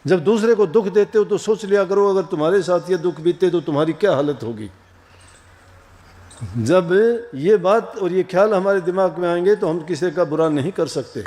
जब दूसरे को दुख देते हो तो सोच लिया करो अगर तुम्हारे साथ ये दुख बीते तो तुम्हारी क्या हालत होगी। जब ये बात और ये ख्याल हमारे दिमाग में आएंगे तो हम किसी का बुरा नहीं कर सकते।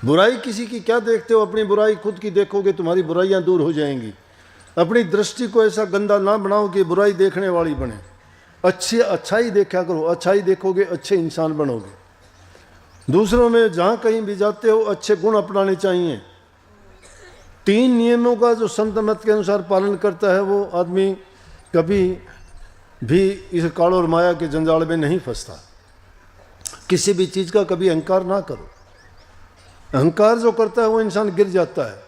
बुराई किसी की क्या देखते हो, अपनी बुराई खुद की देखोगे तुम्हारी बुराइयां दूर हो जाएंगी। अपनी दृष्टि को ऐसा गंदा ना बनाओ कि बुराई देखने वाली बने। अच्छाई देखा करो, अच्छाई देखोगे अच्छे इंसान बनोगे। दूसरों में जहां कहीं भी जाते हो अच्छे गुण अपनाने चाहिए। 3 नियमों का जो संत मत के अनुसार पालन करता है वो आदमी कभी भी इस काल और माया के जंजाल में नहीं फंसता। किसी भी चीज का कभी अहंकार ना करो। अहंकार जो करता है वो इंसान गिर जाता है।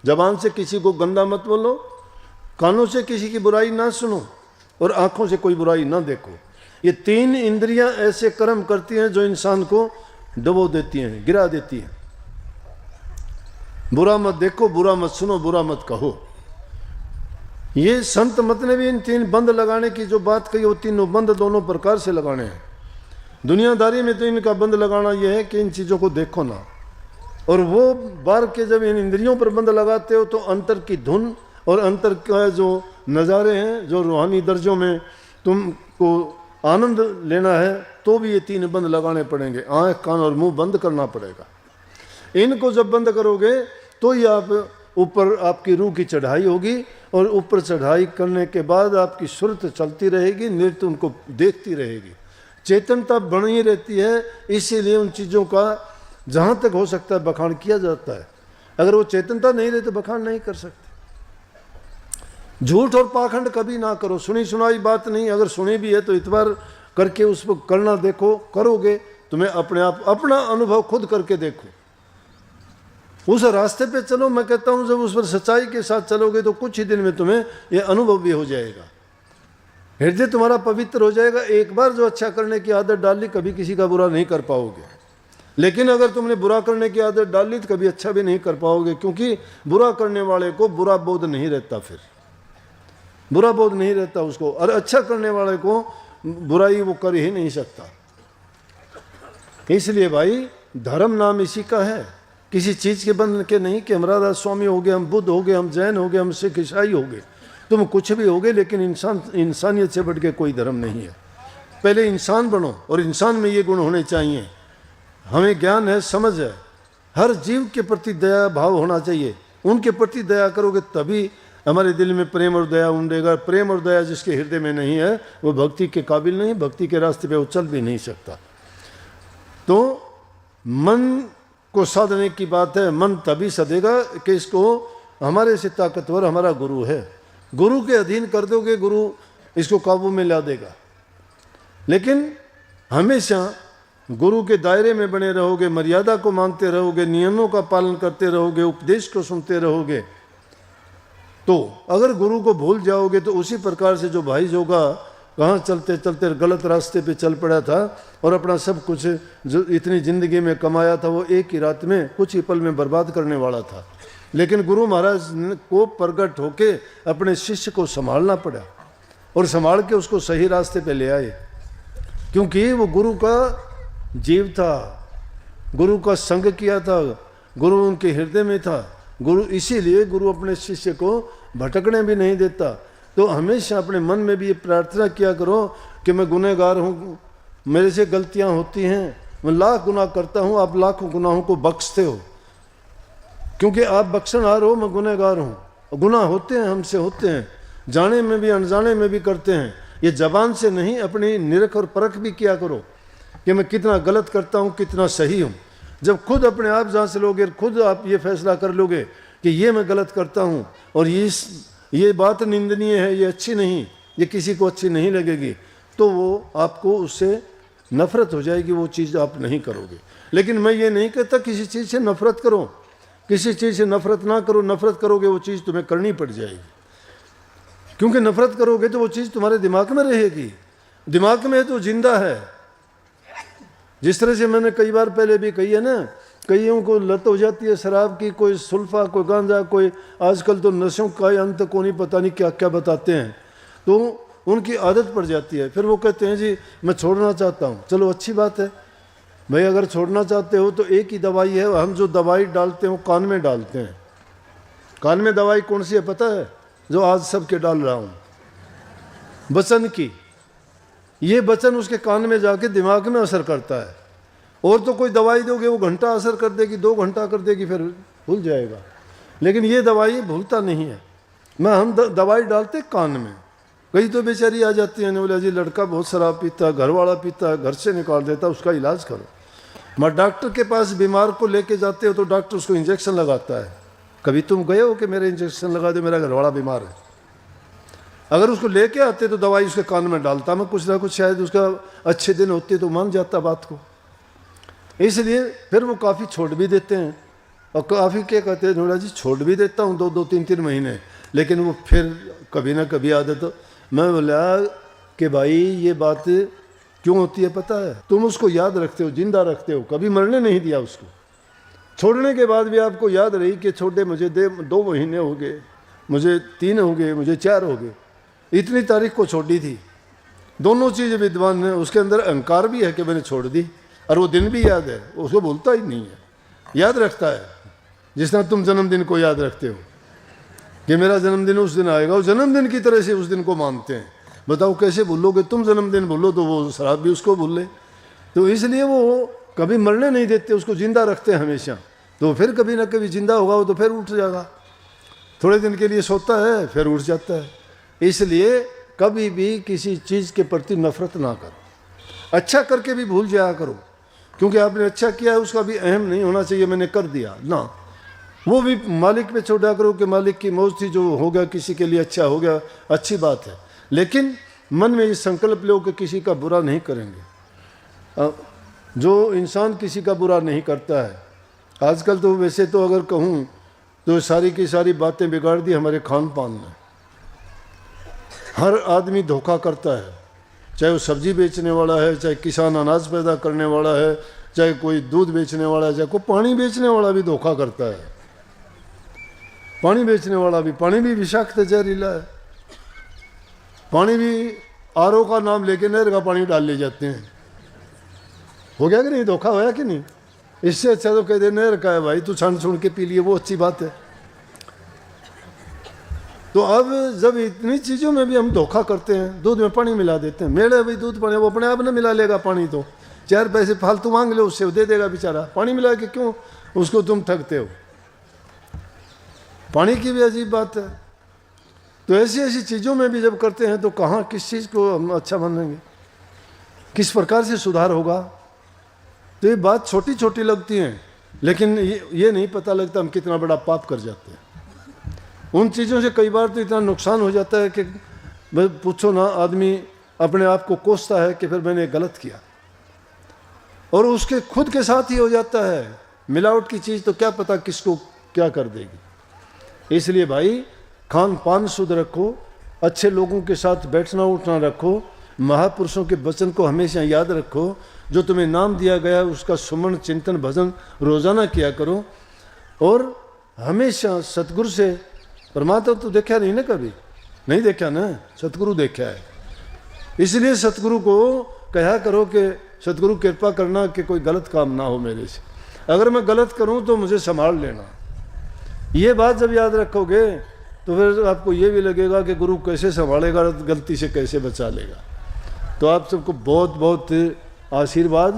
जबान से किसी को गंदा मत बोलो, कानों से किसी की बुराई ना सुनो और आंखों से कोई बुराई ना देखो। ये 3 इंद्रियां ऐसे कर्म करती हैं जो इंसान को डुबो देती हैं, गिरा देती हैं। बुरा मत देखो, बुरा मत सुनो, बुरा मत कहो। ये संत मत ने भी इन 3 बंद लगाने की जो बात कही वो तीनों बंद दोनों प्रकार से लगाने हैं। दुनियादारी में तो इनका बंद लगाना यह है कि इन चीज़ों को देखो ना। और वो बार के जब इन इंद्रियों पर बंद लगाते हो तो अंतर की धुन और अंतर का जो नज़ारे हैं, जो रूहानी दर्जों में तुमको आनंद लेना है, तो भी ये 3 बंद लगाने पड़ेंगे। आँख, कान और मुंह बंद करना पड़ेगा। इनको जब बंद करोगे तो ही आप ऊपर आपकी रूह की चढ़ाई होगी और ऊपर चढ़ाई करने के बाद आपकी सुरत चलती रहेगी, नृत्य उनको देखती रहेगी, चेतनता बनी रहती है। इसीलिए उन चीज़ों का जहाँ तक हो सकता है बखान किया जाता है। अगर वो चेतनता नहीं रहे तो बखान नहीं कर सकते। झूठ और पाखंड कभी ना करो। सुनी सुनाई बात नहीं, अगर सुनी भी है तो इतबार करके उसको करना देखो। करोगे तुम्हें अपने आप अपना अनुभव खुद करके देखो। उस रास्ते पे चलो। मैं कहता हूँ जब उस पर सच्चाई के साथ चलोगे तो कुछ ही दिन में तुम्हें ये अनुभव भी हो जाएगा। हृदय तुम्हारा पवित्र हो जाएगा। एक बार जो अच्छा करने की आदत डाल ली कभी किसी का बुरा नहीं कर पाओगे। लेकिन अगर तुमने बुरा करने की आदत डाल ली तो कभी अच्छा भी नहीं कर पाओगे, क्योंकि बुरा करने वाले को बुरा बोध नहीं रहता। फिर बुरा बोध नहीं रहता उसको, और अच्छा करने वाले को बुराई वो कर ही नहीं सकता। इसलिए भाई धर्म नाम इसी का है, किसी चीज़ के बंधन के नहीं कि हम राधा स्वामी हो गए, हम बुद्ध हो गए, हम जैन हो गए, हम सिख ईसाई हो गए। तुम कुछ भी हो गए, लेकिन इंसानियत से बढ़ के कोई धर्म नहीं है। पहले इंसान बनो और इंसान में ये गुण होने चाहिए। हमें ज्ञान है, समझ है, हर जीव के प्रति दया भाव होना चाहिए। उनके प्रति दया करोगे तभी हमारे दिल में प्रेम और दया उमड़ेगा। प्रेम और दया जिसके हृदय में नहीं है वो भक्ति के काबिल नहीं, भक्ति के रास्ते पे वो चल भी नहीं सकता। तो मन को साधने की बात है। मन तभी सधेगा कि इसको हमारे से ताकतवर हमारा गुरु है। गुरु के अधीन कर दोगे, गुरु इसको काबू में ला देगा। लेकिन हमेशा गुरु के दायरे में बने रहोगे, मर्यादा को मानते रहोगे, नियमों का पालन करते रहोगे, उपदेश को सुनते रहोगे। तो अगर गुरु को भूल जाओगे तो उसी प्रकार से जो भाई जोगा कहाँ चलते चलते गलत रास्ते पे चल पड़ा था और अपना सब कुछ जो इतनी ज़िंदगी में कमाया था वो एक ही रात में कुछ ही पल में बर्बाद करने वाला था। लेकिन गुरु महाराज को प्रकट होके अपने शिष्य को संभालना पड़ा और संभाल के उसको सही रास्ते पे ले आए, क्योंकि वो गुरु का जीव था, गुरु का संग किया था, गुरु उनके हृदय में था। गुरु इसीलिए गुरु अपने शिष्य को भटकने भी नहीं देता। तो हमेशा अपने मन में भी ये प्रार्थना किया करो कि मैं गुनहगार हूँ, मेरे से गलतियाँ होती हैं, मैं लाख गुनाह करता हूँ, आप लाखों गुनाहों को बख्शते हो, क्योंकि आप बख्शनहार हो, मैं गुनहगार हूँ। गुनाह होते हैं, हमसे होते हैं, जाने में भी अनजाने में भी करते हैं। ये जबान से नहीं, अपनी निरख और परख भी किया करो कि मैं कितना गलत करता हूँ, कितना सही हूँ। जब खुद अपने आप जांच लोगे, खुद आप ये फैसला कर लोगे कि ये मैं गलत करता हूँ और ये बात निंदनीय है, ये अच्छी नहीं, ये किसी को अच्छी नहीं लगेगी, तो वो आपको उससे नफरत हो जाएगी, वो चीज़ आप नहीं करोगे। लेकिन मैं ये नहीं कहता किसी चीज़ से नफरत करो, किसी चीज़ से नफरत ना करो। नफरत करोगे वो चीज़ तुम्हें करनी पड़ जाएगी, क्योंकि नफरत करोगे तो वो चीज़ तुम्हारे दिमाग में रहेगी। दिमाग में है तो जिंदा है। जिस तरह से मैंने कई बार पहले भी कही है ना, कईयों को लत हो जाती है शराब की, कोई सुल्फा, कोई गांजा, कोई आजकल तो नशों का अंत को नहीं पता नहीं क्या क्या बताते हैं, तो उनकी आदत पड़ जाती है। फिर वो कहते हैं जी मैं छोड़ना चाहता हूँ। चलो अच्छी बात है भाई, अगर छोड़ना चाहते हो तो एक ही दवाई है, हम जो दवाई डालते हैं वो कान में डालते हैं। कान में दवाई कौन सी है पता है? जो आज सबके डाल रहा हूं, वचन की। ये वचन उसके कान में जाके दिमाग में असर करता है। और तो कोई दवाई दोगे वो घंटा असर कर देगी, 2 घंटा कर देगी, फिर भूल जाएगा। लेकिन ये दवाई भूलता नहीं है। हम दवाई डालते कान में। कई तो बेचारी आ जाती है, ने बोला जी लड़का बहुत शराब पीता है, घर वाला पीता है, घर से निकाल देता, उसका इलाज करो। मैं डॉक्टर के पास बीमार को लेके जाते हो तो डॉक्टर उसको इंजेक्शन लगाता है। कभी तुम गए हो कि मेरे इंजेक्शन लगा दो, मेरा घरवाला बीमार है? अगर उसको लेके आते तो दवाई उसके कान में डालता मैं, कुछ ना कुछ शायद उसका अच्छे दिन होते तो मान जाता बात को। इसलिए फिर वो काफ़ी छोड़ भी देते हैं। और काफ़ी क्या कहते हैं, नोड़ा जी छोड़ भी देता हूँ 2-2, 3-3 महीने, लेकिन वो फिर कभी ना कभी आदत। मैं बोला कि भाई ये बात क्यों होती है पता है? तुम उसको याद रखते हो, जिंदा रखते हो, कभी मरने नहीं दिया उसको। छोड़ने के बाद भी आपको याद रही कि छोटे मुझे 2 महीने हो गए, मुझे 3 हो गए, मुझे 4 हो गए, इतनी तारीख को छोड़ी थी। दोनों चीज़ें विद्वान हैं। उसके अंदर अहंकार भी है कि मैंने छोड़ दी, और वो दिन भी याद है, उसको भूलता ही नहीं है, याद रखता है। जिस तरह तुम जन्मदिन को याद रखते हो कि मेरा जन्मदिन उस दिन आएगा, उस जन्मदिन की तरह से उस दिन को मानते हैं। बताओ कैसे भूलोगे? तुम जन्मदिन भूलो तो वो शराब भी उसको भूल ले। तो इसलिए वो कभी मरने नहीं देते, उसको जिंदा रखते हैं हमेशा। तो फिर कभी ना कभी जिंदा होगा वो, तो फिर उठ जाएगा। थोड़े दिन के लिए सोता है, फिर उठ जाता है। इसलिए कभी भी किसी चीज़ के प्रति नफरत ना करो, अच्छा करके भी भूल जाया करो। क्योंकि आपने अच्छा किया है उसका भी अहम नहीं होना चाहिए मैंने कर दिया ना, वो भी मालिक पे छोड़ा करो कि मालिक की मौज थी, जो हो गया किसी के लिए अच्छा हो गया, अच्छी बात है। लेकिन मन में ये संकल्प लो कि किसी का बुरा नहीं करेंगे। जो इंसान किसी का बुरा नहीं करता है, आजकल तो वैसे तो अगर कहूँ तो सारी की सारी बातें बिगाड़ दी हमारे खान पान में। हर आदमी धोखा करता है, चाहे वो सब्जी बेचने वाला है, चाहे किसान अनाज पैदा करने वाला है, चाहे कोई दूध बेचने वाला है, चाहे कोई पानी बेचने वाला भी धोखा करता है। पानी बेचने वाला भी, पानी भी विषाक्त जहरीला है। पानी भी आरओ का नाम लेके नहर का पानी डाल ले जाते हैं। हो गया कि नहीं? धोखा होया कि नहीं? इससे अच्छा तो कह दे नहर का है भाई, तू छान छुड़ के पी लिए, वो अच्छी बात है। तो अब जब इतनी चीज़ों में भी हम धोखा करते हैं, दूध में पानी मिला देते हैं। मेरे भाई दूध पानी वो अपने आप ना मिला लेगा पानी, तो 4 पैसे फालतू मांग लो उससे, वो दे देगा बेचारा। पानी मिला के क्यों उसको तुम ठगते हो? पानी की भी अजीब बात है। तो ऐसी ऐसी चीज़ों में भी जब करते हैं तो कहाँ किस चीज़ को हम अच्छा मानेंगे, किस प्रकार से सुधार होगा? तो ये बात छोटी छोटी लगती हैं, लेकिन ये नहीं पता लगता हम कितना बड़ा पाप कर जाते हैं। उन चीज़ों से कई बार तो इतना नुकसान हो जाता है कि पूछो ना, आदमी अपने आप को कोसता है कि फिर मैंने गलत किया, और उसके खुद के साथ ही हो जाता है। मिलावट की चीज़ तो क्या पता किसको क्या कर देगी। इसलिए भाई खान पान शुद्ध रखो, अच्छे लोगों के साथ बैठना उठना रखो, महापुरुषों के वचन को हमेशा याद रखो, जो तुम्हें नाम दिया गया है उसका सुमन चिंतन भजन रोजाना किया करो। और हमेशा सतगुरु से, परमात्मा तो देखा नहीं ना, कभी नहीं देखा ना, सतगुरु देखा है। इसलिए सतगुरु को कहा करो कि सतगुरु कृपा करना कि कोई गलत काम ना हो मेरे से, अगर मैं गलत करूं तो मुझे संभाल लेना। ये बात जब याद रखोगे तो फिर आपको ये भी लगेगा कि गुरु कैसे संभालेगा, गलती से कैसे बचा लेगा। तो आप सबको बहुत बहुत आशीर्वाद।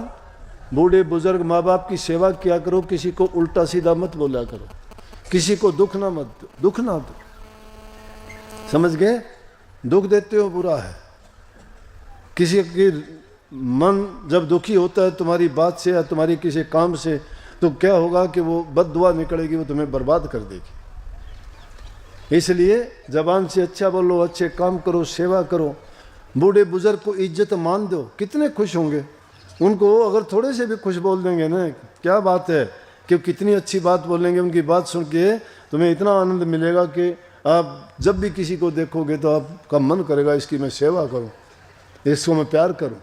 बूढ़े बुजुर्ग माँ बाप की सेवा किया करो, किसी को उल्टा सीधा मत बोला करो, किसी को दुख ना मत दो, दुख ना दो, समझ गए? दुख देते हो बुरा है। किसी की मन जब दुखी होता है तुम्हारी बात से या तुम्हारी किसी काम से, तो क्या होगा कि वो बद्दुआ निकलेगी, वो तुम्हें बर्बाद कर देगी। इसलिए जबान से अच्छा बोलो, अच्छे काम करो, सेवा करो। बूढ़े बुजुर्ग को इज्जत मान दो, कितने खुश होंगे। उनको अगर थोड़े से भी खुश बोल देंगे ना, क्या बात है कि कितनी अच्छी बात बोलेंगे, उनकी बात सुन के तुम्हें इतना आनंद मिलेगा कि आप जब भी किसी को देखोगे तो आपका मन करेगा इसकी मैं सेवा करूं, इसको मैं प्यार करूं।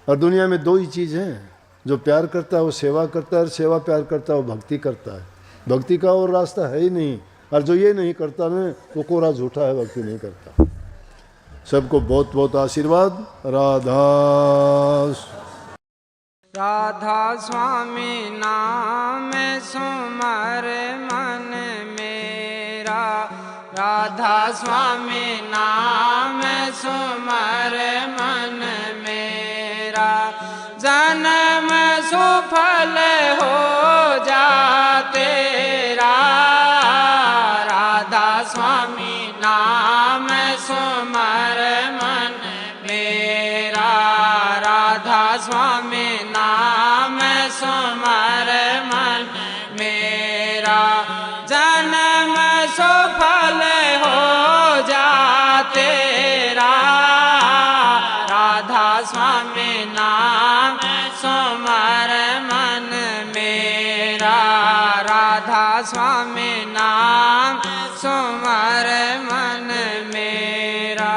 और दुनिया में 2 ही चीज़ हैं, जो प्यार करता है वो सेवा करता है, और सेवा प्यार करता है वो भक्ति करता है। भक्ति का और रास्ता है ही नहीं, और जो ये नहीं करता ना वो कोरा झूठा है, भक्ति नहीं करता। सबको बहुत बहुत आशीर्वाद। राधा स्वामी नाम सुमर मन मेरा। मेरा। राधा स्वामी नाम सुमर मन मेरा, जन्म सुफल हो जा तेरा। राधा स्वामी नाम सुमर मन मेरा, राधा स्वामी नाम सुमर मन मेरा, जन्म सुफल हो जा तेरा। राधा स्वामी नाम सुमर मन मेरा, राधा स्वामी नाम सुमर मन मेरा।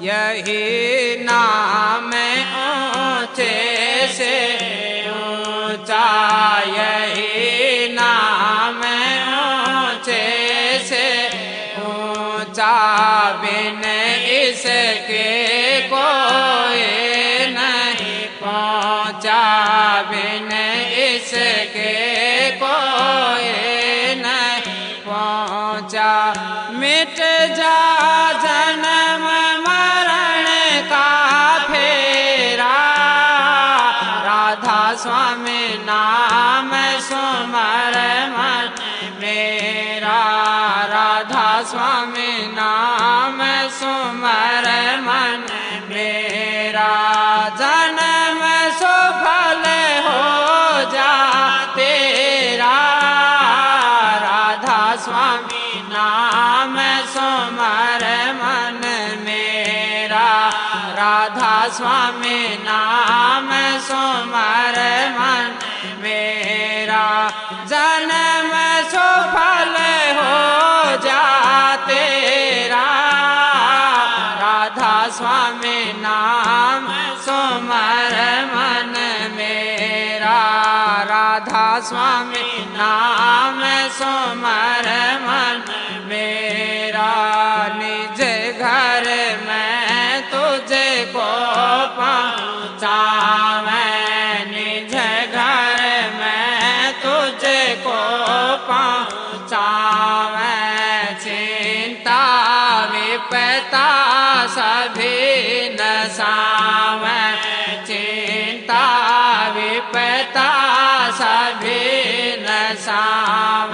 यही नाम ऊंचे से ऊंचा, यही नाम ऊंचे से ऊंचा, बिन इसके कोई नहीं पहुंचा, बिन इसके कोई नहीं पहुंचा। मिट जा जन्म मरण का फेरा, राधा स्वामी नाम सुमर मन मेरा, राधा स्वामी नाम सुमर मन मेरा, जन्म सुफल हो जा तेरा। राधा स्वामी नाम सुमर मन मेरा, राधा स्वामी नाम सुमर मन मेरा, जन्म सुफल हो जा तेरा। राधा स्वामी नाम सुमर मन मेरा, राधा स्वामी नाम सुमर मन मेरा। निज घर में तुझको पहुँचावे, निज घर में तुझको पहुँचावे, चिंता विपदा सभी नसावे, चिंता विपदा सभी नसावे।